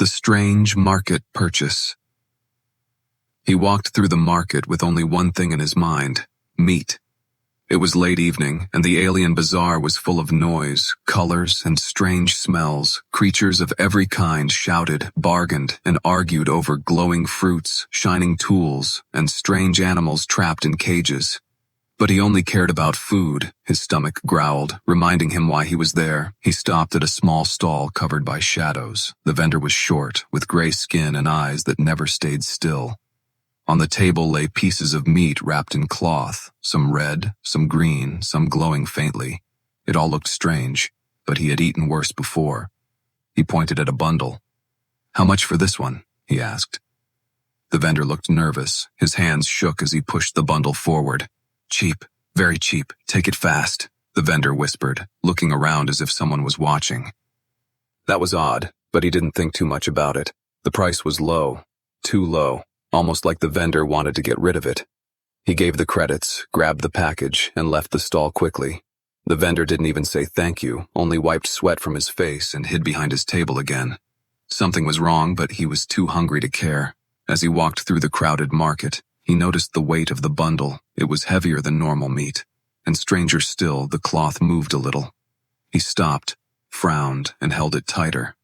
The strange market purchase. He walked through the market with only one thing in his mind: meat. It was late evening, and the alien bazaar was full of noise, colors, and strange smells. Creatures of every kind shouted, bargained, and argued over glowing fruits, shining tools, and strange animals trapped in cages. But he only cared about food. His stomach growled, reminding him why he was there. He stopped at a small stall covered by shadows. The vendor was short, with gray skin and eyes that never stayed still. On the table lay pieces of meat wrapped in cloth, some red, some green, some glowing faintly. It all looked strange, but he had eaten worse before. He pointed at a bundle. "How much for this one?" he asked. The vendor looked nervous. His hands shook as he pushed the bundle forward. "Cheap, very cheap, take it fast," the vendor whispered, looking around as if someone was watching. That was odd, but he didn't think too much about it. The price was low, too low, almost like the vendor wanted to get rid of it. He gave the credits, grabbed the package, and left the stall quickly. The vendor didn't even say thank you, only wiped sweat from his face and hid behind his table again. Something was wrong, but he was too hungry to care. As he walked through the crowded market, he noticed the weight of the bundle. It was heavier than normal meat, and stranger still, the cloth moved a little. He stopped, frowned, and held it tighter.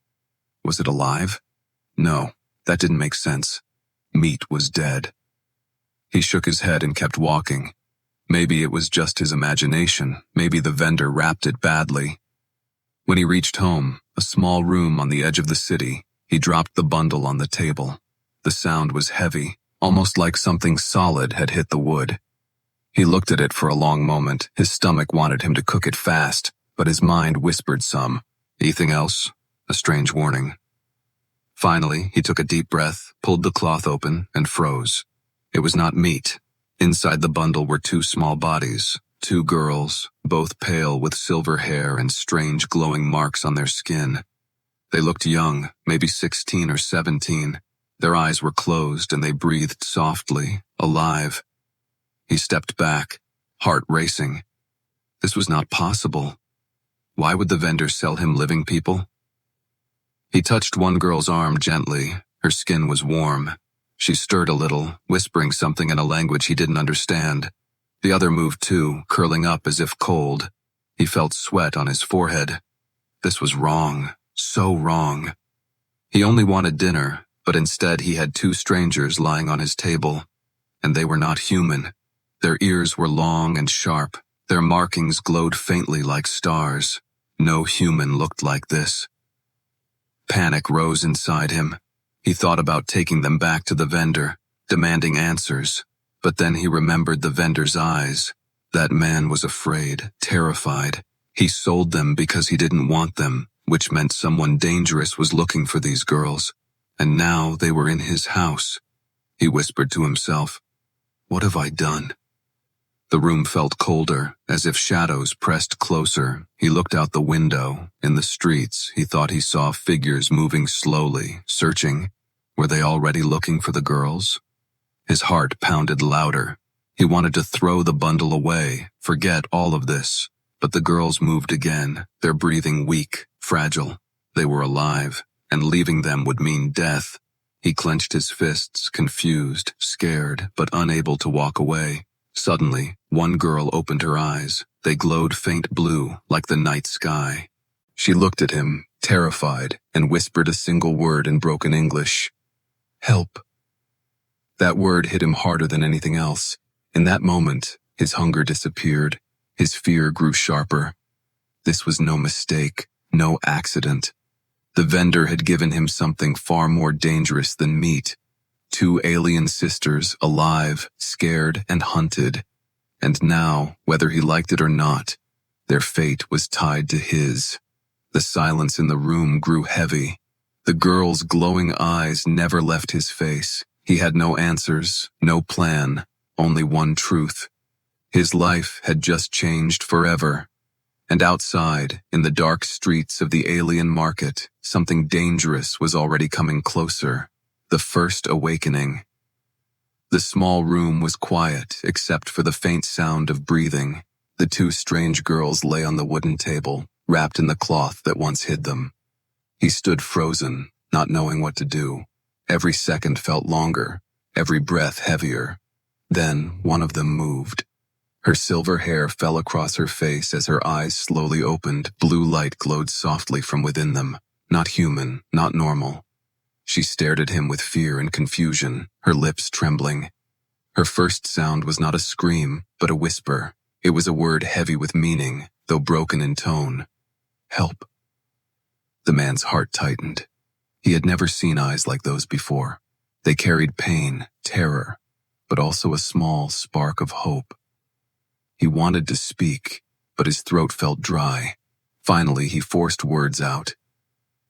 Was it alive? No, that didn't make sense. Meat was dead. He shook his head and kept walking. Maybe it was just his imagination. Maybe the vendor wrapped it badly. When he reached home, a small room on the edge of the city, he dropped the bundle on the table. The sound was heavy, almost like something solid had hit the wood. He looked at it for a long moment. His stomach wanted him to cook it fast, but his mind whispered some. "Anything else?" A strange warning. Finally, he took a deep breath, pulled the cloth open, and froze. It was not meat. Inside the bundle were two small bodies, two girls, both pale with silver hair and strange glowing marks on their skin. They looked young, maybe 16 or 17. Their eyes were closed and they breathed softly, alive. He stepped back, heart racing. This was not possible. Why would the vendor sell him living people? He touched one girl's arm gently. Her skin was warm. She stirred a little, whispering something in a language he didn't understand. The other moved too, curling up as if cold. He felt sweat on his forehead. This was wrong, so wrong. He only wanted dinner, but instead he had two strangers lying on his table. And they were not human. Their ears were long and sharp. Their markings glowed faintly like stars. No human looked like this. Panic rose inside him. He thought about taking them back to the vendor, demanding answers. But then he remembered the vendor's eyes. That man was afraid, terrified. He sold them because he didn't want them, which meant someone dangerous was looking for these girls. And now they were in his house. He whispered to himself, "What have I done?" The room felt colder, as if shadows pressed closer. He looked out the window. In the streets, he thought he saw figures moving slowly, searching. Were they already looking for the girls? His heart pounded louder. He wanted to throw the bundle away, forget all of this. But the girls moved again, their breathing weak, fragile. They were alive, and leaving them would mean death. He clenched his fists, confused, scared, but unable to walk away. Suddenly, one girl opened her eyes. They glowed faint blue, like the night sky. She looked at him, terrified, and whispered a single word in broken English. "Help." That word hit him harder than anything else. In that moment, his hunger disappeared. His fear grew sharper. This was no mistake, no accident. The vendor had given him something far more dangerous than meat. Two alien sisters, alive, scared, and hunted. And now, whether he liked it or not, their fate was tied to his. The silence in the room grew heavy. The girl's glowing eyes never left his face. He had no answers, no plan, only one truth. His life had just changed forever. And outside, in the dark streets of the alien market, something dangerous was already coming closer. The first awakening. The small room was quiet, except for the faint sound of breathing. The two strange girls lay on the wooden table, wrapped in the cloth that once hid them. He stood frozen, not knowing what to do. Every second felt longer, every breath heavier. Then one of them moved. Her silver hair fell across her face as her eyes slowly opened. Blue light glowed softly from within them. Not human, not normal. She stared at him with fear and confusion, her lips trembling. Her first sound was not a scream, but a whisper. It was a word heavy with meaning, though broken in tone. Help. The man's heart tightened. He had never seen eyes like those before. They carried pain, terror, but also a small spark of hope. He wanted to speak, but his throat felt dry. Finally, he forced words out.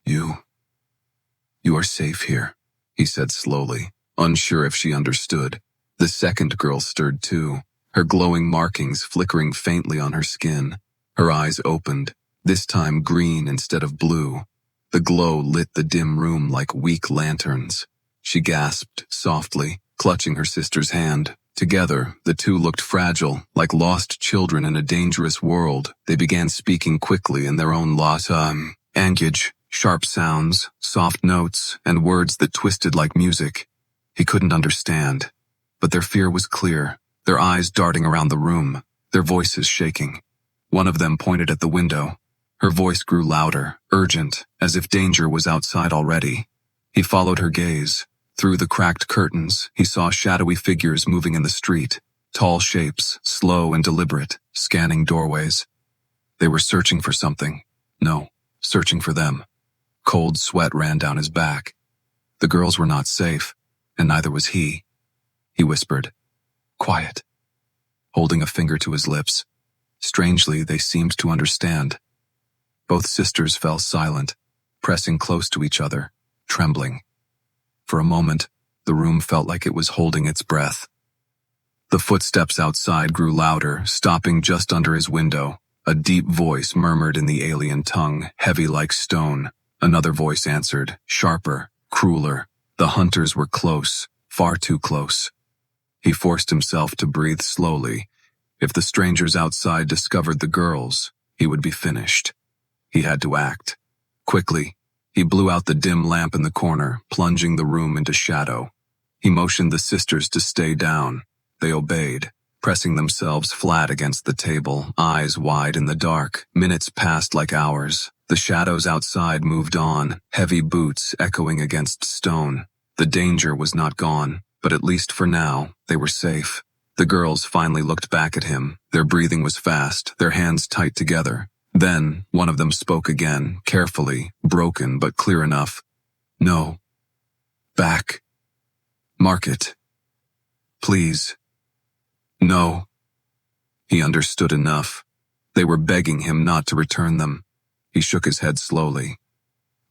You are safe here, he said slowly, unsure if she understood. The second girl stirred too, her glowing markings flickering faintly on her skin. Her eyes opened, this time green instead of blue. The glow lit the dim room like weak lanterns. She gasped softly, clutching her sister's hand. Together, the two looked fragile, like lost children in a dangerous world. They began speaking quickly in their own language, sharp sounds, soft notes, and words that twisted like music. He couldn't understand, but their fear was clear, their eyes darting around the room, their voices shaking. One of them pointed at the window. Her voice grew louder, urgent, as if danger was outside already. He followed her gaze. Through the cracked curtains, he saw shadowy figures moving in the street, tall shapes, slow and deliberate, scanning doorways. They were searching for something. No, searching for them. Cold sweat ran down his back. The girls were not safe, and neither was he. He whispered, "Quiet," holding a finger to his lips. Strangely, they seemed to understand. Both sisters fell silent, pressing close to each other, trembling. For a moment, the room felt like it was holding its breath. The footsteps outside grew louder, stopping just under his window. A deep voice murmured in the alien tongue, heavy like stone. Another voice answered, sharper, crueler. The hunters were close, far too close. He forced himself to breathe slowly. If the strangers outside discovered the girls, he would be finished. He had to act. Quickly, he blew out the dim lamp in the corner, plunging the room into shadow. He motioned the sisters to stay down. They obeyed, pressing themselves flat against the table, eyes wide in the dark. Minutes passed like hours. The shadows outside moved on, heavy boots echoing against stone. The danger was not gone, but at least for now, they were safe. The girls finally looked back at him. Their breathing was fast, their hands tight together. Then, one of them spoke again, carefully, broken but clear enough. "No. Back. Mark it. Please. No." He understood enough. They were begging him not to return them. He shook his head slowly.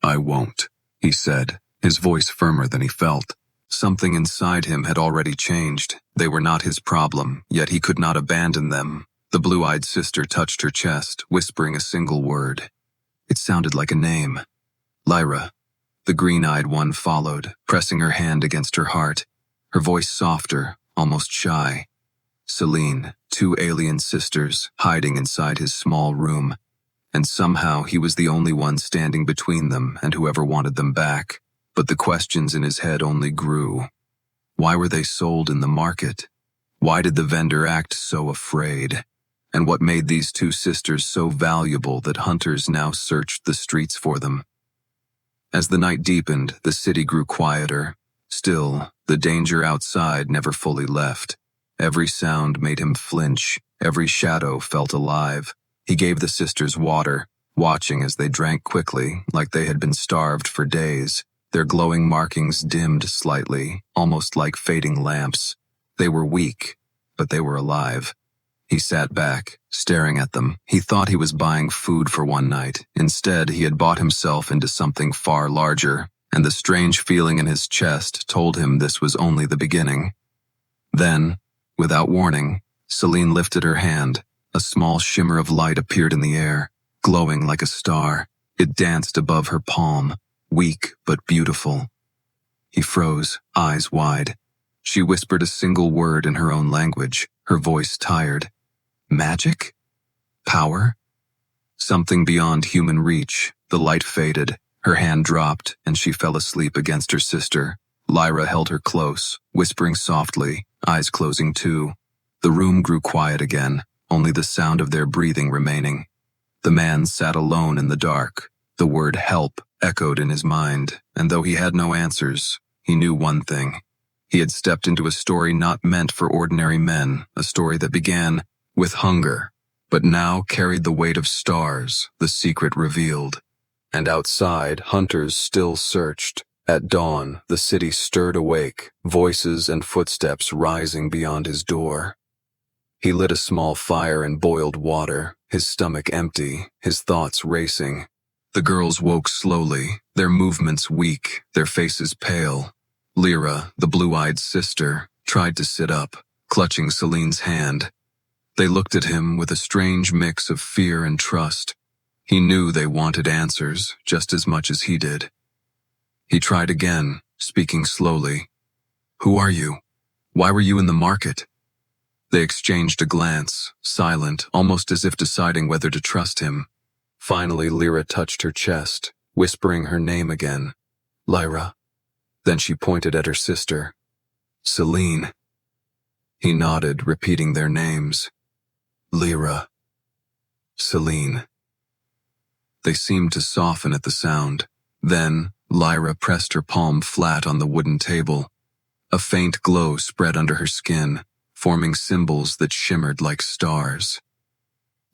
"I won't," he said, his voice firmer than he felt. Something inside him had already changed. They were not his problem, yet he could not abandon them. The blue-eyed sister touched her chest, whispering a single word. It sounded like a name. Lyra. The green-eyed one followed, pressing her hand against her heart, her voice softer, almost shy. Celine, two alien sisters, hiding inside his small room. And somehow he was the only one standing between them and whoever wanted them back. But the questions in his head only grew. Why were they sold in the market? Why did the vendor act so afraid? And what made these two sisters so valuable that hunters now searched the streets for them? As the night deepened, the city grew quieter. Still, the danger outside never fully left. Every sound made him flinch. Every shadow felt alive. He gave the sisters water, watching as they drank quickly, like they had been starved for days. Their glowing markings dimmed slightly, almost like fading lamps. They were weak, but they were alive. He sat back, staring at them. He thought he was buying food for one night. Instead, he had bought himself into something far larger, and the strange feeling in his chest told him this was only the beginning. Then, without warning, Celine lifted her hand. A small shimmer of light appeared in the air, glowing like a star. It danced above her palm, weak but beautiful. He froze, eyes wide. She whispered a single word in her own language, her voice tired. Magic? Power? Something beyond human reach. The light faded. Her hand dropped, and she fell asleep against her sister. Lyra held her close, whispering softly, eyes closing too. The room grew quiet again, only the sound of their breathing remaining. The man sat alone in the dark. The word help echoed in his mind, and though he had no answers, he knew one thing. He had stepped into a story not meant for ordinary men, a story that began with hunger, but now carried the weight of stars, the secret revealed. And outside, hunters still searched. At dawn, the city stirred awake, voices and footsteps rising beyond his door. He lit a small fire and boiled water, his stomach empty, his thoughts racing. The girls woke slowly, their movements weak, their faces pale. Lyra, the blue-eyed sister, tried to sit up, clutching Celine's hand. They looked at him with a strange mix of fear and trust. He knew they wanted answers just as much as he did. He tried again, speaking slowly. "Who are you? Why were you in the market?" They exchanged a glance, silent, almost as if deciding whether to trust him. Finally, Lyra touched her chest, whispering her name again. "Lyra." Then she pointed at her sister. "Celine." He nodded, repeating their names. Lyra. Celine. They seemed to soften at the sound. Then, Lyra pressed her palm flat on the wooden table. A faint glow spread under her skin, forming symbols that shimmered like stars.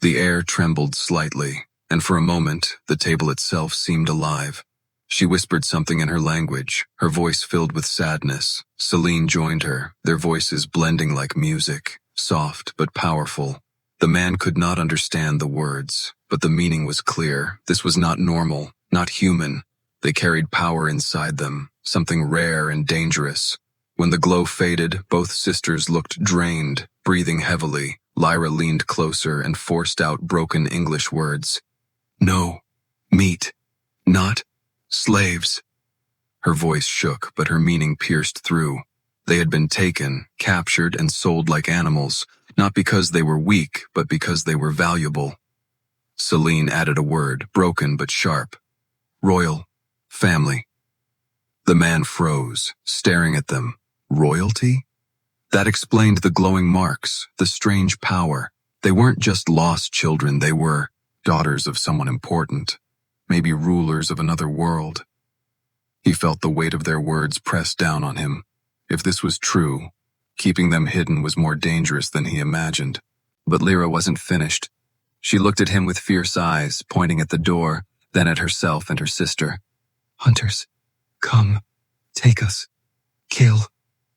The air trembled slightly, and for a moment, the table itself seemed alive. She whispered something in her language, her voice filled with sadness. Celine joined her, their voices blending like music, soft but powerful. The man could not understand the words, but the meaning was clear. This was not normal, not human. They carried power inside them, something rare and dangerous. When the glow faded, both sisters looked drained, breathing heavily. Lyra leaned closer and forced out broken English words. "No, meat, not slaves." Her voice shook, but her meaning pierced through. They had been taken, captured, and sold like animals, not because they were weak, but because they were valuable. Celine added a word, broken but sharp. "Royal. Family." The man froze, staring at them. Royalty? That explained the glowing marks, the strange power. They weren't just lost children, they were daughters of someone important, maybe rulers of another world. He felt the weight of their words press down on him. If this was true, keeping them hidden was more dangerous than he imagined. But Lyra wasn't finished. She looked at him with fierce eyes, pointing at the door, then at herself and her sister. "Hunters, come, take us, kill,"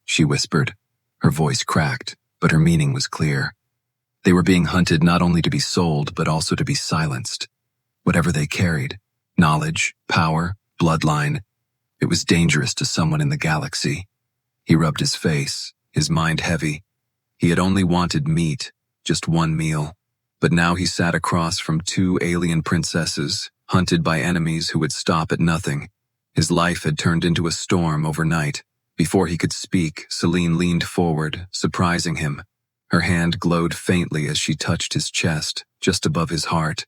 she whispered. Her voice cracked, but her meaning was clear. They were being hunted not only to be sold, but also to be silenced. Whatever they carried, knowledge, power, bloodline, it was dangerous to someone in the galaxy. He rubbed his face, his mind heavy. He had only wanted meat, just one meal. But now he sat across from two alien princesses, hunted by enemies who would stop at nothing. His life had turned into a storm overnight. Before he could speak, Celine leaned forward, surprising him. Her hand glowed faintly as she touched his chest, just above his heart.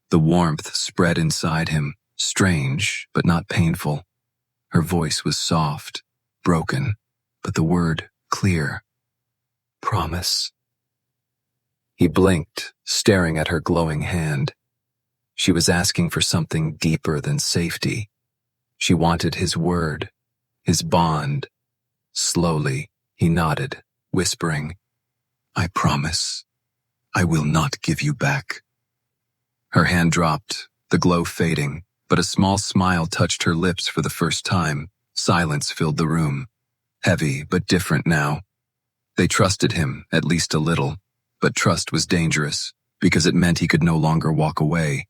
The warmth spread inside him, strange, but not painful. Her voice was soft, broken, but the word clear. "Promise." He blinked, staring at her glowing hand. She was asking for something deeper than safety. She wanted his word, his bond. Slowly, he nodded, whispering, "I promise. I will not give you back." Her hand dropped, the glow fading, but a small smile touched her lips for the first time. Silence filled the room. Heavy, but different now. They trusted him, at least a little, but trust was dangerous, because it meant he could no longer walk away.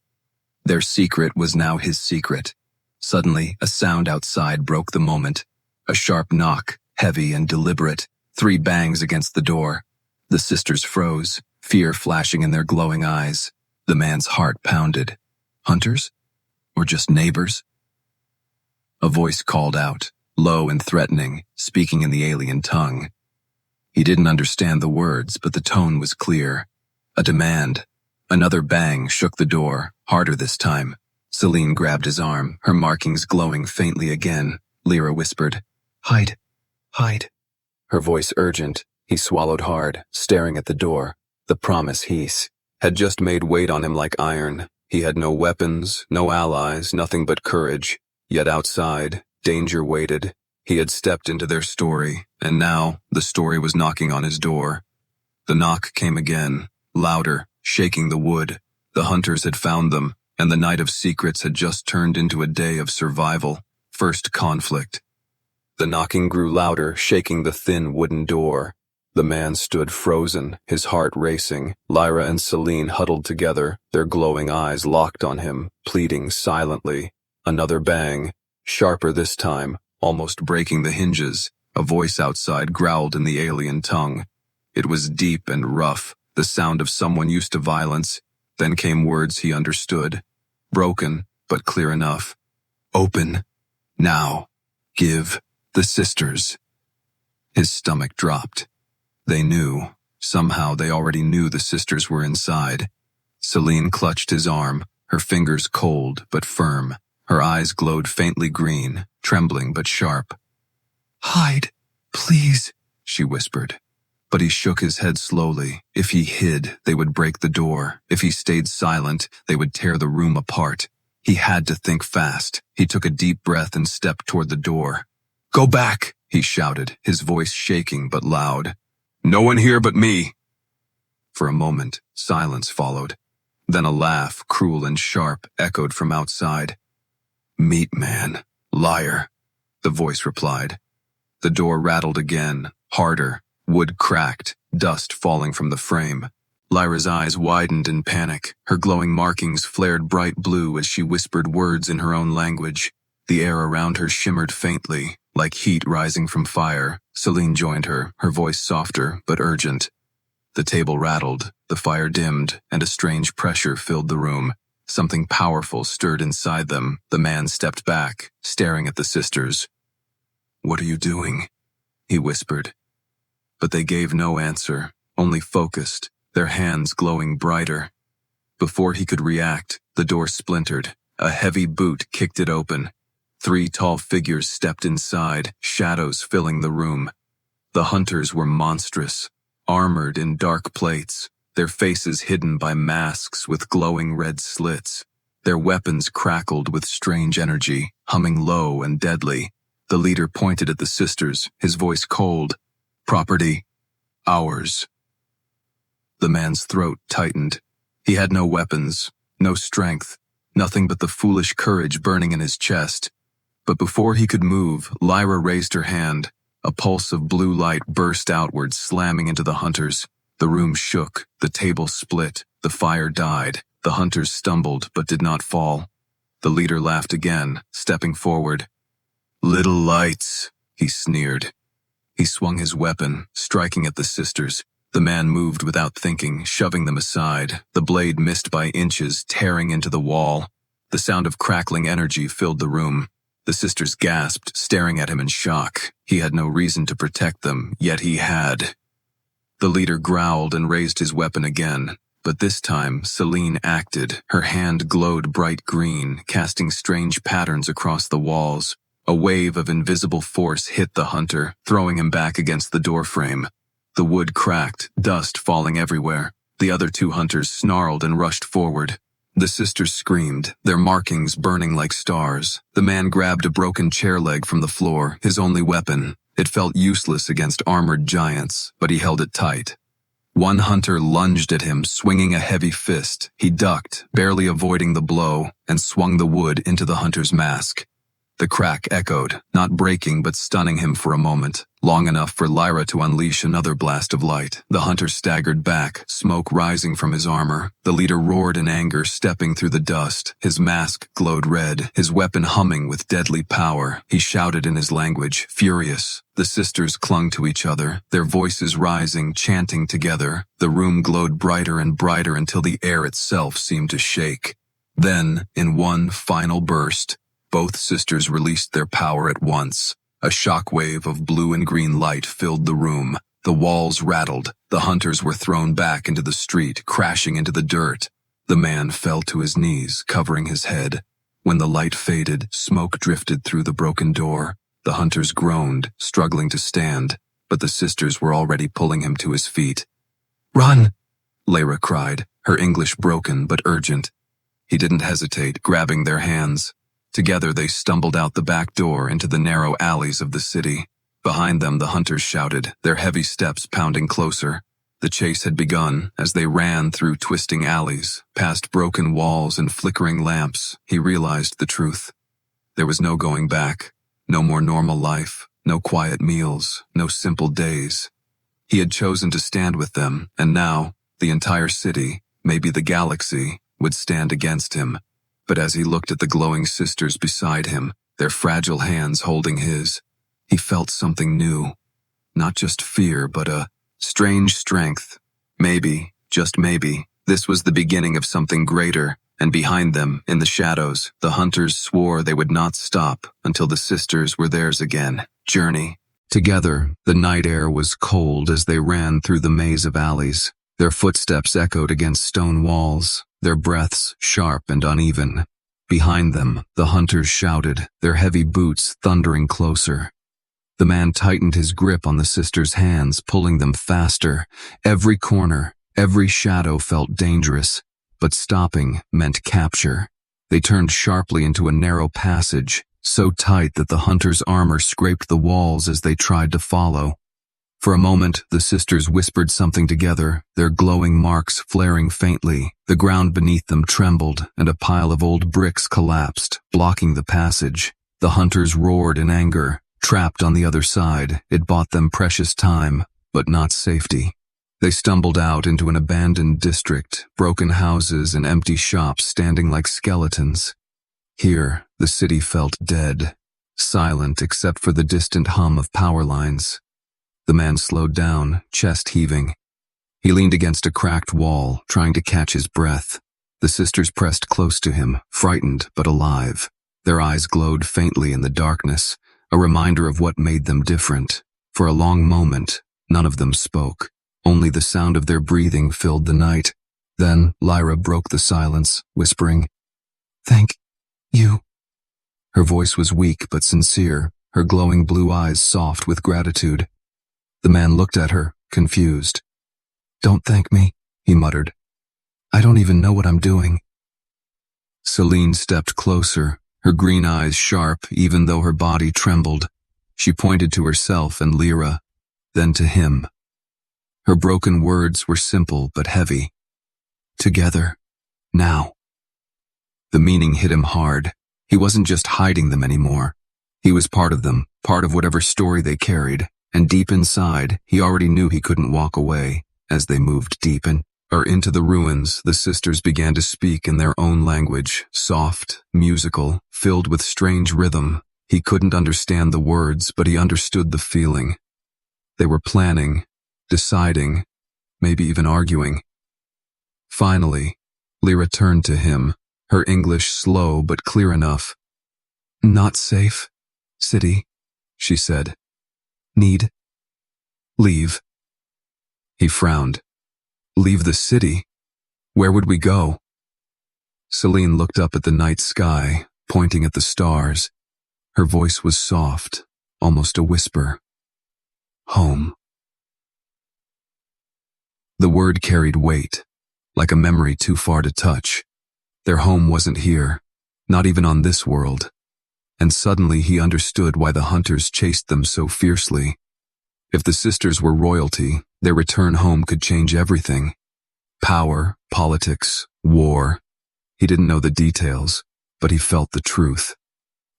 Their secret was now his secret. Suddenly, a sound outside broke the moment. A sharp knock, heavy and deliberate, 3 bangs against the door. The sisters froze, fear flashing in their glowing eyes. The man's heart pounded. Hunters? Or just neighbors? A voice called out, low and threatening, speaking in the alien tongue. He didn't understand the words, but the tone was clear. A demand. Another bang shook the door, harder this time. Celine grabbed his arm, her markings glowing faintly again. Lyra whispered, "Hide, hide." Her voice urgent. He swallowed hard, staring at the door. The promise Heath had just made weight on him like iron. He had no weapons, no allies, nothing but courage. Yet outside, danger waited. He had stepped into their story, and now the story was knocking on his door. The knock came again, louder, shaking the wood. The hunters had found them, and the night of secrets had just turned into a day of survival. First conflict. The knocking grew louder, shaking the thin wooden door. The man stood frozen, his heart racing. Lyra and Celine huddled together, their glowing eyes locked on him, pleading silently. Another bang, sharper this time, almost breaking the hinges. A voice outside growled in the alien tongue. It was deep and rough, the sound of someone used to violence. Then came words he understood. Broken, but clear enough. "Open. Now. Give. The sisters." His stomach dropped. They knew. Somehow they already knew the sisters were inside. Celine clutched his arm, her fingers cold but firm. Her eyes glowed faintly green, trembling but sharp. "Hide, please," she whispered. But he shook his head slowly. If he hid, they would break the door. If he stayed silent, they would tear the room apart. He had to think fast. He took a deep breath and stepped toward the door. "Go back," he shouted, his voice shaking but loud. "No one here but me." For a moment, silence followed. Then a laugh, cruel and sharp, echoed from outside. "Meat man, liar," the voice replied. The door rattled again, harder. Wood cracked, dust falling from the frame. Lyra's eyes widened in panic. Her glowing markings flared bright blue as she whispered words in her own language. The air around her shimmered faintly, like heat rising from fire. Celine joined her voice softer but urgent. The table rattled, the fire dimmed, and a strange pressure filled the room. Something powerful stirred inside them. The man stepped back, staring at the sisters. "What are you doing?" he whispered. But they gave no answer, only focused, their hands glowing brighter. Before he could react, the door splintered. A heavy boot kicked it open. 3 tall figures stepped inside, shadows filling the room. The hunters were monstrous, armored in dark plates, their faces hidden by masks with glowing red slits. Their weapons crackled with strange energy, humming low and deadly. The leader pointed at the sisters, his voice cold. "Property. Ours." The man's throat tightened. He had no weapons, no strength, nothing but the foolish courage burning in his chest. But before he could move, Lyra raised her hand. A pulse of blue light burst outward, slamming into the hunters. The room shook, the table split, the fire died. The hunters stumbled but did not fall. The leader laughed again, stepping forward. "Little lights," he sneered. He swung his weapon, striking at the sisters. The man moved without thinking, shoving them aside. The blade missed by inches, tearing into the wall. The sound of crackling energy filled the room. The sisters gasped, staring at him in shock. He had no reason to protect them, yet he had. The leader growled and raised his weapon again. But this time, Celine acted. Her hand glowed bright green, casting strange patterns across the walls. A wave of invisible force hit the hunter, throwing him back against the doorframe. The wood cracked, dust falling everywhere. The other 2 hunters snarled and rushed forward. The sisters screamed, their markings burning like stars. The man grabbed a broken chair leg from the floor, his only weapon. It felt useless against armored giants, but he held it tight. One hunter lunged at him, swinging a heavy fist. He ducked, barely avoiding the blow, and swung the wood into the hunter's mask. The crack echoed, not breaking but stunning him for a moment, long enough for Lyra to unleash another blast of light. The hunter staggered back, smoke rising from his armor. The leader roared in anger, stepping through the dust. His mask glowed red, his weapon humming with deadly power. He shouted in his language, furious. The sisters clung to each other, their voices rising, chanting together. The room glowed brighter and brighter until the air itself seemed to shake. Then, in one final burst, both sisters released their power at once. A shockwave of blue and green light filled the room. The walls rattled. The hunters were thrown back into the street, crashing into the dirt. The man fell to his knees, covering his head. When the light faded, smoke drifted through the broken door. The hunters groaned, struggling to stand, but the sisters were already pulling him to his feet. "Run!" Lyra cried, her English broken but urgent. He didn't hesitate, grabbing their hands. Together they stumbled out the back door into the narrow alleys of the city. Behind them the hunters shouted, their heavy steps pounding closer. The chase had begun. As they ran through twisting alleys, past broken walls and flickering lamps, he realized the truth. There was no going back. No more normal life, no quiet meals, no simple days. He had chosen to stand with them, and now, the entire city, maybe the galaxy, would stand against him. But as he looked at the glowing sisters beside him, their fragile hands holding his, he felt something new. Not just fear, but a strange strength. Maybe, just maybe, this was the beginning of something greater, and behind them, in the shadows, the hunters swore they would not stop until the sisters were theirs again. Journey. Together, the night air was cold as they ran through the maze of alleys. Their footsteps echoed against stone walls, their breaths sharp and uneven. Behind them, the hunters shouted, their heavy boots thundering closer. The man tightened his grip on the sisters' hands, pulling them faster. Every corner, every shadow felt dangerous, but stopping meant capture. They turned sharply into a narrow passage, so tight that the hunter's armor scraped the walls as they tried to follow. For a moment, the sisters whispered something together, their glowing marks flaring faintly. The ground beneath them trembled, and a pile of old bricks collapsed, blocking the passage. The hunters roared in anger. Trapped on the other side, it bought them precious time, but not safety. They stumbled out into an abandoned district, broken houses and empty shops standing like skeletons. Here, the city felt dead, silent except for the distant hum of power lines. The man slowed down, chest heaving. He leaned against a cracked wall, trying to catch his breath. The sisters pressed close to him, frightened but alive. Their eyes glowed faintly in the darkness, a reminder of what made them different. For a long moment, none of them spoke. Only the sound of their breathing filled the night. Then Lyra broke the silence, whispering, "Thank you." Her voice was weak but sincere, her glowing blue eyes soft with gratitude. The man looked at her, confused. "Don't thank me," he muttered. "I don't even know what I'm doing." Celine stepped closer, her green eyes sharp even though her body trembled. She pointed to herself and Lyra, then to him. Her broken words were simple but heavy. Together. Now. The meaning hit him hard. He wasn't just hiding them anymore. He was part of them, part of whatever story they carried, and deep inside, he already knew he couldn't walk away. As they moved deep into the ruins, the sisters began to speak in their own language, soft, musical, filled with strange rhythm. He couldn't understand the words, but he understood the feeling. They were planning, deciding, maybe even arguing. Finally, Lyra turned to him, her English slow but clear enough. "Not safe, city," she said. "Need. Leave." He frowned. "Leave the city? Where would we go?" Celine looked up at the night sky, pointing at the stars. Her voice was soft, almost a whisper. "Home." The word carried weight, like a memory too far to touch. Their home wasn't here, not even on this world. And suddenly he understood why the hunters chased them so fiercely. If the sisters were royalty, their return home could change everything. Power, politics, war. He didn't know the details, but he felt the truth.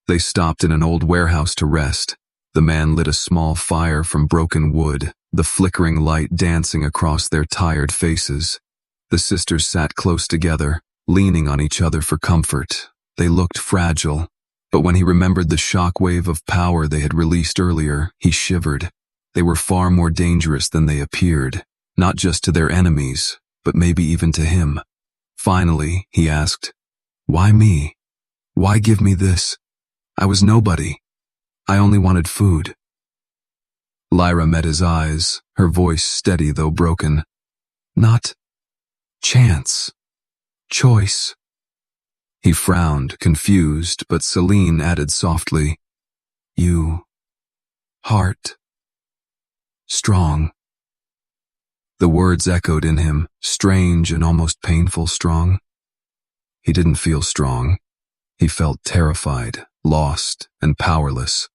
They stopped in an old warehouse to rest. The man lit a small fire from broken wood, the flickering light dancing across their tired faces. The sisters sat close together, leaning on each other for comfort. They looked fragile, but when he remembered the shockwave of power they had released earlier, he shivered. They were far more dangerous than they appeared, not just to their enemies, but maybe even to him. Finally, he asked, "Why me? Why give me this? I was nobody. I only wanted food." Lyra met his eyes, her voice steady though broken. "Not chance. Choice." He frowned, confused, but Celine added softly, "You, heart, strong." The words echoed in him, strange and almost painful strong. He didn't feel strong. He felt terrified, lost, and powerless.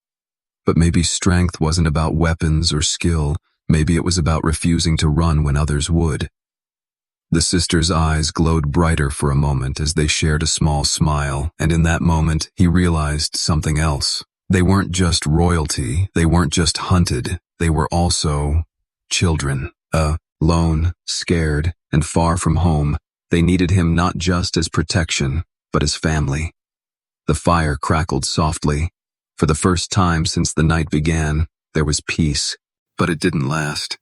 But maybe strength wasn't about weapons or skill. Maybe it was about refusing to run when others would. The sisters' eyes glowed brighter for a moment as they shared a small smile, and in that moment he realized something else. They weren't just royalty, they weren't just hunted, they were also children. Alone, scared, and far from home, they needed him not just as protection, but as family. The fire crackled softly. For the first time since the night began, there was peace, but it didn't last.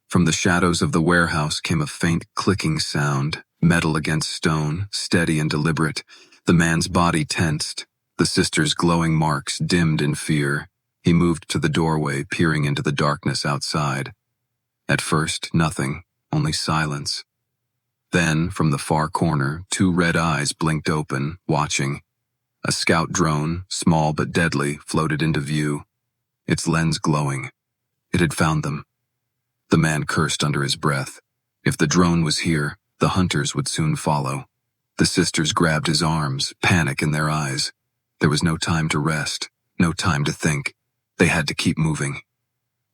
From the shadows of the warehouse came a faint clicking sound, metal against stone, steady and deliberate. The man's body tensed, the sisters' glowing marks dimmed in fear. He moved to the doorway, peering into the darkness outside. At first, nothing, only silence. Then, from the far corner, two red eyes blinked open, watching. A scout drone, small but deadly, floated into view, its lens glowing. It had found them. The man cursed under his breath. If the drone was here, the hunters would soon follow. The sisters grabbed his arms, panic in their eyes. There was no time to rest, no time to think. They had to keep moving.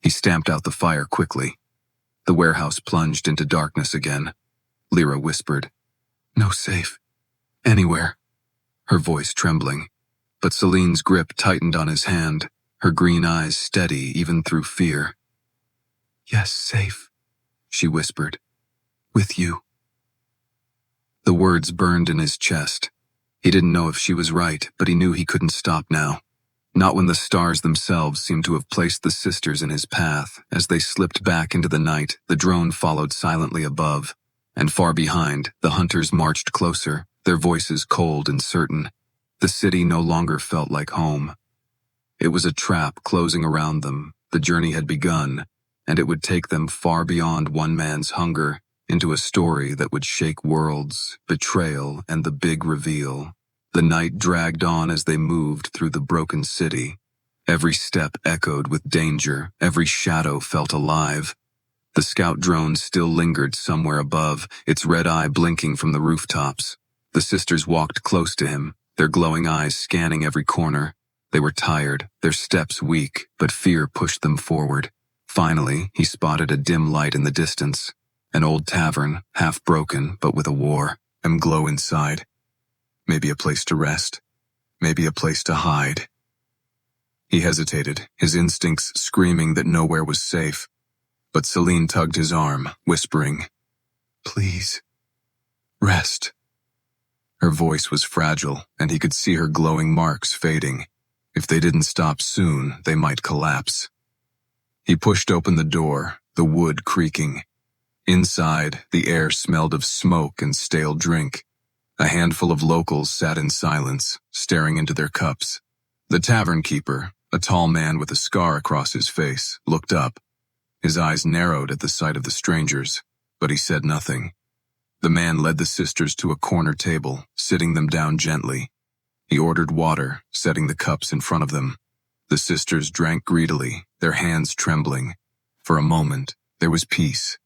He stamped out the fire quickly. The warehouse plunged into darkness again. Lyra whispered, "No safe. Anywhere." Her voice trembling. But Celine's grip tightened on his hand, her green eyes steady even through fear. "Yes, safe," she whispered. "With you." The words burned in his chest. He didn't know if she was right, but he knew he couldn't stop now. Not when the stars themselves seemed to have placed the sisters in his path. As they slipped back into the night, the drone followed silently above. And far behind, the hunters marched closer, their voices cold and certain. The city no longer felt like home. It was a trap closing around them. The journey had begun, and it would take them far beyond one man's hunger, into a story that would shake worlds, betrayal, and the big reveal. The night dragged on as they moved through the broken city. Every step echoed with danger, every shadow felt alive. The scout drone still lingered somewhere above, its red eye blinking from the rooftops. The sisters walked close to him, their glowing eyes scanning every corner. They were tired, their steps weak, but fear pushed them forward. Finally, he spotted a dim light in the distance. An old tavern, half broken, but with a war, and glow inside. Maybe a place to rest. Maybe a place to hide. He hesitated, his instincts screaming that nowhere was safe. But Celine tugged his arm, whispering, "Please, rest." Her voice was fragile, and he could see her glowing marks fading. If they didn't stop soon, they might collapse. He pushed open the door, the wood creaking. Inside, the air smelled of smoke and stale drink. A handful of locals sat in silence, staring into their cups. The tavern keeper, a tall man with a scar across his face, looked up. His eyes narrowed at the sight of the strangers, but he said nothing. The man led the sisters to a corner table, sitting them down gently. He ordered water, setting the cups in front of them. The sisters drank greedily, their hands trembling. For a moment, there was peace.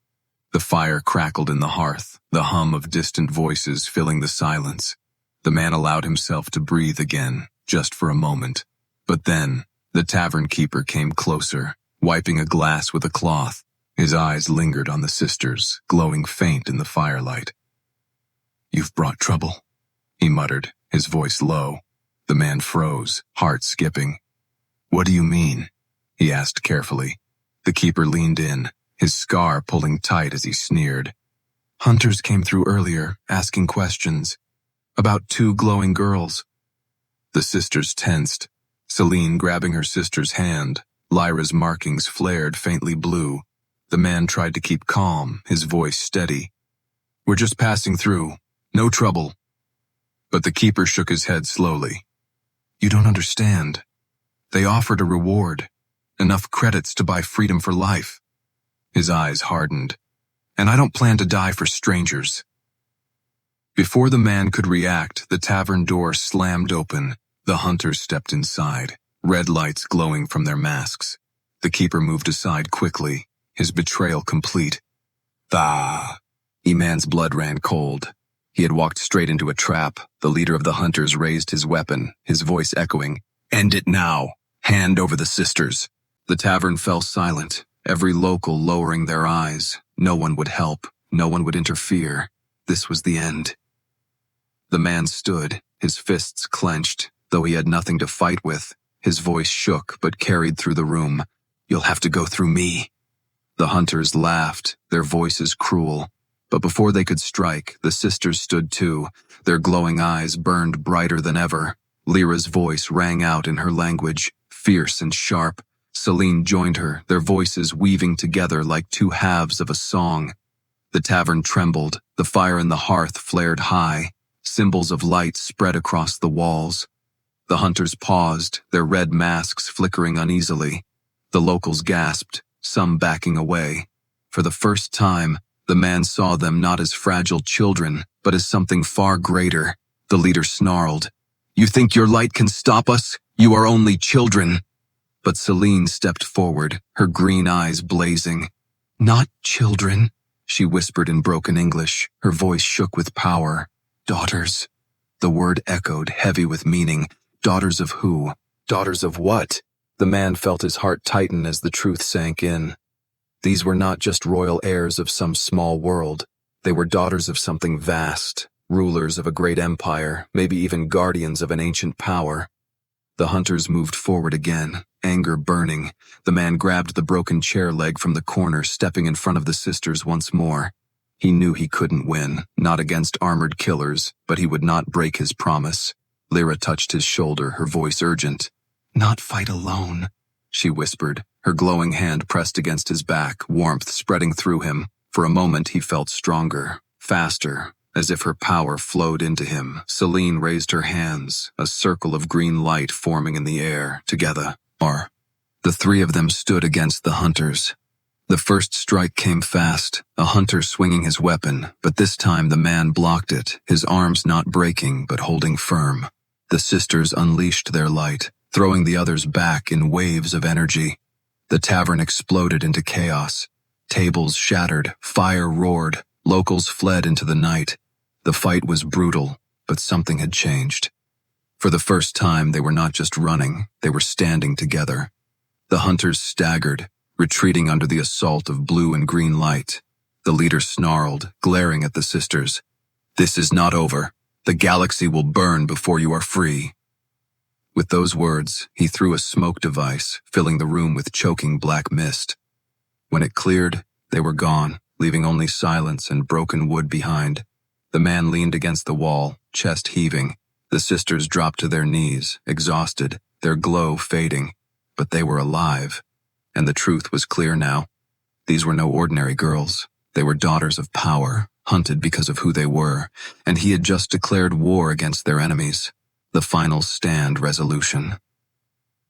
The fire crackled in the hearth, the hum of distant voices filling the silence. The man allowed himself to breathe again, just for a moment. But then, the tavern keeper came closer, wiping a glass with a cloth. His eyes lingered on the sisters, glowing faint in the firelight. "You've brought trouble," he muttered, his voice low. The man froze, heart skipping. "What do you mean?" he asked carefully. The keeper leaned in, his scar pulling tight as he sneered. "Hunters came through earlier, asking questions. About 2 glowing girls." The sisters tensed, Celine grabbing her sister's hand. Lyra's markings flared faintly blue. The man tried to keep calm, his voice steady. "We're just passing through. No trouble." But the keeper shook his head slowly. "You don't understand. They offered a reward, enough credits to buy freedom for life." His eyes hardened. "And I don't plan to die for strangers." Before the man could react, the tavern door slammed open. The hunters stepped inside, red lights glowing from their masks. The keeper moved aside quickly, his betrayal complete. Bah! E-Man's blood ran cold. He had walked straight into a trap. The leader of the hunters raised his weapon, his voice echoing, "End it now! Hand over the sisters!" The tavern fell silent, every local lowering their eyes. No one would help, no one would interfere. This was the end. The man stood, his fists clenched, though he had nothing to fight with. His voice shook but carried through the room. "You'll have to go through me." The hunters laughed, their voices cruel. But before they could strike, the sisters stood too. Their glowing eyes burned brighter than ever. Lyra's voice rang out in her language, fierce and sharp. Celine joined her, their voices weaving together like two halves of a song. The tavern trembled, the fire in the hearth flared high. Symbols of light spread across the walls. The hunters paused, their red masks flickering uneasily. The locals gasped, some backing away. For the first time, the man saw them not as fragile children, but as something far greater. The leader snarled, "You think your light can stop us? You are only children." But Celine stepped forward, her green eyes blazing. "Not children," she whispered in broken English, her voice shook with power. "Daughters." The word echoed, heavy with meaning. Daughters of who? Daughters of what? The man felt his heart tighten as the truth sank in. These were not just royal heirs of some small world. They were daughters of something vast, rulers of a great empire, maybe even guardians of an ancient power. The hunters moved forward again, anger burning. The man grabbed the broken chair leg from the corner, stepping in front of the sisters once more. He knew he couldn't win, not against armored killers, but he would not break his promise. Lyra touched his shoulder, her voice urgent. "Not fight alone," she whispered, her glowing hand pressed against his back, warmth spreading through him. For a moment he felt stronger, faster, as if her power flowed into him. Celine raised her hands, a circle of green light forming in the air, together. The three of them stood against the hunters. The first strike came fast, a hunter swinging his weapon, but this time the man blocked it, his arms not breaking but holding firm. The sisters unleashed their light, throwing the others back in waves of energy. The tavern exploded into chaos. Tables shattered, fire roared, locals fled into the night. The fight was brutal, but something had changed. For the first time, they were not just running, they were standing together. The hunters staggered, retreating under the assault of blue and green light. The leader snarled, glaring at the sisters. "This is not over. The galaxy will burn before you are free." With those words, he threw a smoke device, filling the room with choking black mist. When it cleared, they were gone, leaving only silence and broken wood behind. The man leaned against the wall, chest heaving. The sisters dropped to their knees, exhausted, their glow fading. But they were alive. And the truth was clear now. These were no ordinary girls. They were daughters of power, hunted because of who they were, and he had just declared war against their enemies. The final stand resolution.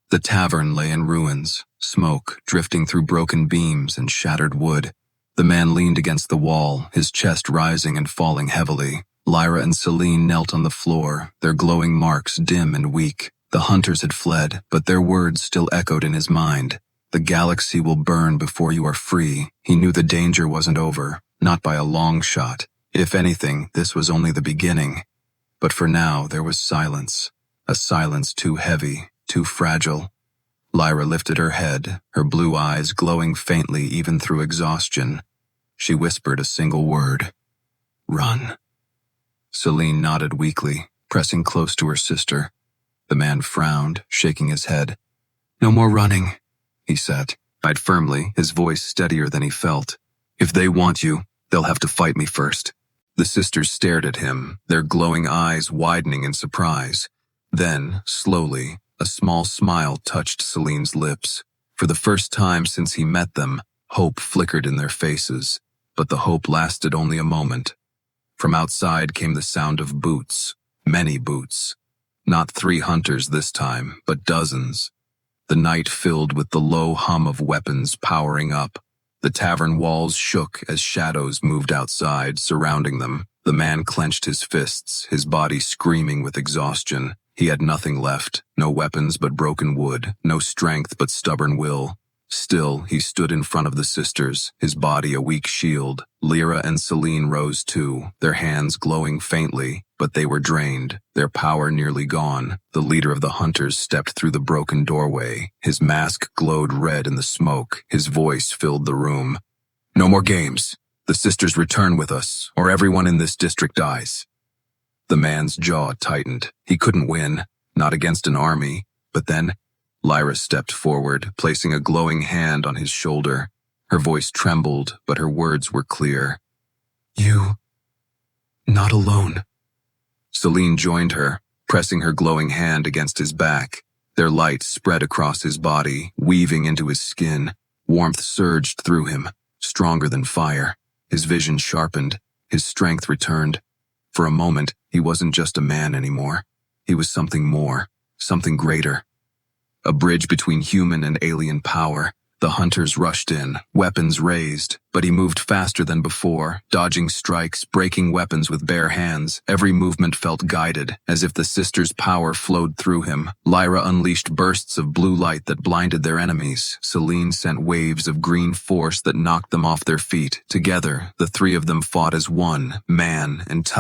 The tavern lay in ruins, smoke drifting through broken beams and shattered wood. The man leaned against the wall, his chest rising and falling heavily. Lyra and Celine knelt on the floor, their glowing marks dim and weak. The hunters had fled, but their words still echoed in his mind. The galaxy will burn before you are free. He knew the danger wasn't over, not by a long shot. If anything, this was only the beginning. But for now, there was silence. A silence too heavy, too fragile. Lyra lifted her head, her blue eyes glowing faintly even through exhaustion. She whispered a single word. "Run." Celine nodded weakly, pressing close to her sister. The man frowned, shaking his head. "No more running," he said, eyed firmly, his voice steadier than he felt. "If they want you, they'll have to fight me first." The sisters stared at him, their glowing eyes widening in surprise. Then, slowly, a small smile touched Celine's lips. For the first time since he met them, hope flickered in their faces. But the hope lasted only a moment. From outside came the sound of boots, many boots. Not 3 hunters this time, but dozens. The night filled with the low hum of weapons powering up. The tavern walls shook as shadows moved outside, surrounding them. The man clenched his fists, his body screaming with exhaustion. He had nothing left, no weapons but broken wood, no strength but stubborn will. Still, he stood in front of the sisters, his body a weak shield. Lyra and Celine rose too, their hands glowing faintly, but they were drained, their power nearly gone. The leader of the hunters stepped through the broken doorway. His mask glowed red in the smoke, his voice filled the room. "No more games. The sisters return with us, or everyone in this district dies." The man's jaw tightened. He couldn't win, not against an army. But then, Lyra stepped forward, placing a glowing hand on his shoulder. Her voice trembled, but her words were clear. "You... not alone." Celine joined her, pressing her glowing hand against his back. Their light spread across his body, weaving into his skin. Warmth surged through him, stronger than fire. His vision sharpened, his strength returned. For a moment, he wasn't just a man anymore. He was something more, something greater. A bridge between human and alien power. The hunters rushed in, weapons raised, but he moved faster than before, dodging strikes, breaking weapons with bare hands. Every movement felt guided, as if the sisters' power flowed through him. Lyra unleashed bursts of blue light that blinded their enemies. Celine sent waves of green force that knocked them off their feet. Together, the three of them fought as one, man and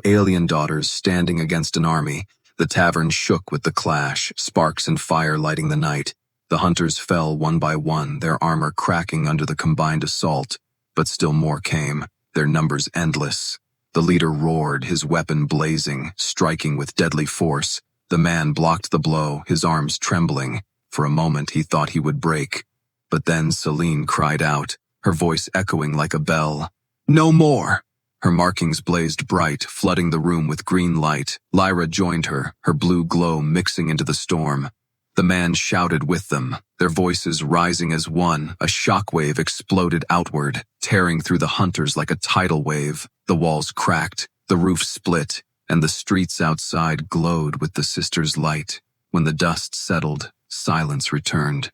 alien daughters standing against an army. The tavern shook with the clash, sparks and fire lighting the night. The hunters fell one by one, their armor cracking under the combined assault. But still more came, their numbers endless. The leader roared, his weapon blazing, striking with deadly force. The man blocked the blow, his arms trembling. For a moment he thought he would break. But then Celine cried out, her voice echoing like a bell. "No more!" Her markings blazed bright, flooding the room with green light. Lyra joined her, her blue glow mixing into the storm. The man shouted with them, their voices rising as one. A shockwave exploded outward, tearing through the hunters like a tidal wave. The walls cracked, the roof split, and the streets outside glowed with the sisters' light. When the dust settled, silence returned.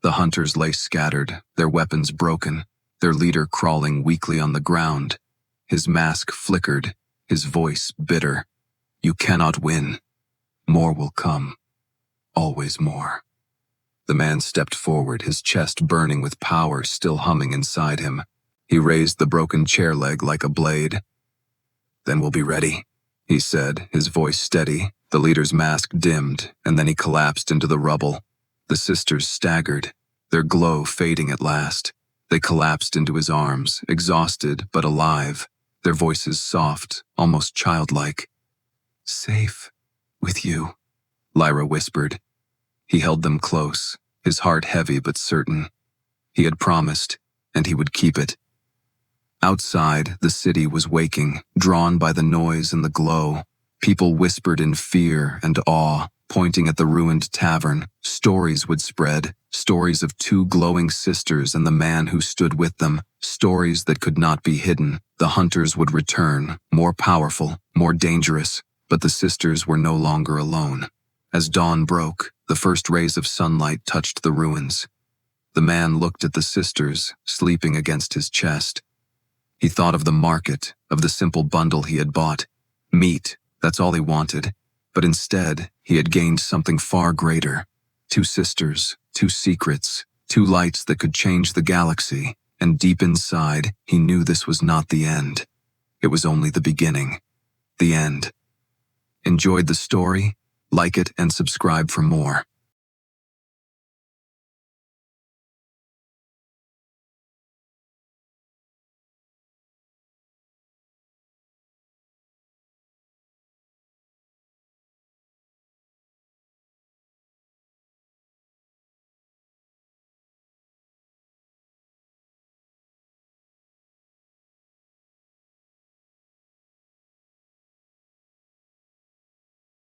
The hunters lay scattered, their weapons broken, their leader crawling weakly on the ground. His mask flickered, his voice bitter. "You cannot win. More will come. Always more." The man stepped forward, his chest burning with power still humming inside him. He raised the broken chair leg like a blade. "Then we'll be ready," he said, his voice steady. The leader's mask dimmed, and then he collapsed into the rubble. The sisters staggered, their glow fading at last. They collapsed into his arms, exhausted but alive, their voices soft, almost childlike. "Safe with you," Lyra whispered. He held them close, his heart heavy but certain. He had promised, and he would keep it. Outside, the city was waking, drawn by the noise and the glow. People whispered in fear and awe, pointing at the ruined tavern. Stories would spread, stories of two glowing sisters and the man who stood with them, stories that could not be hidden. The hunters would return, more powerful, more dangerous, but the sisters were no longer alone. As dawn broke, the first rays of sunlight touched the ruins. The man looked at the sisters, sleeping against his chest. He thought of the market, of the simple bundle he had bought. Meat, that's all he wanted. But instead, he had gained something far greater. Two sisters, two secrets, two lights that could change the galaxy. And deep inside, he knew this was not the end. It was only the beginning. The end. Enjoyed the story? Like it and subscribe for more.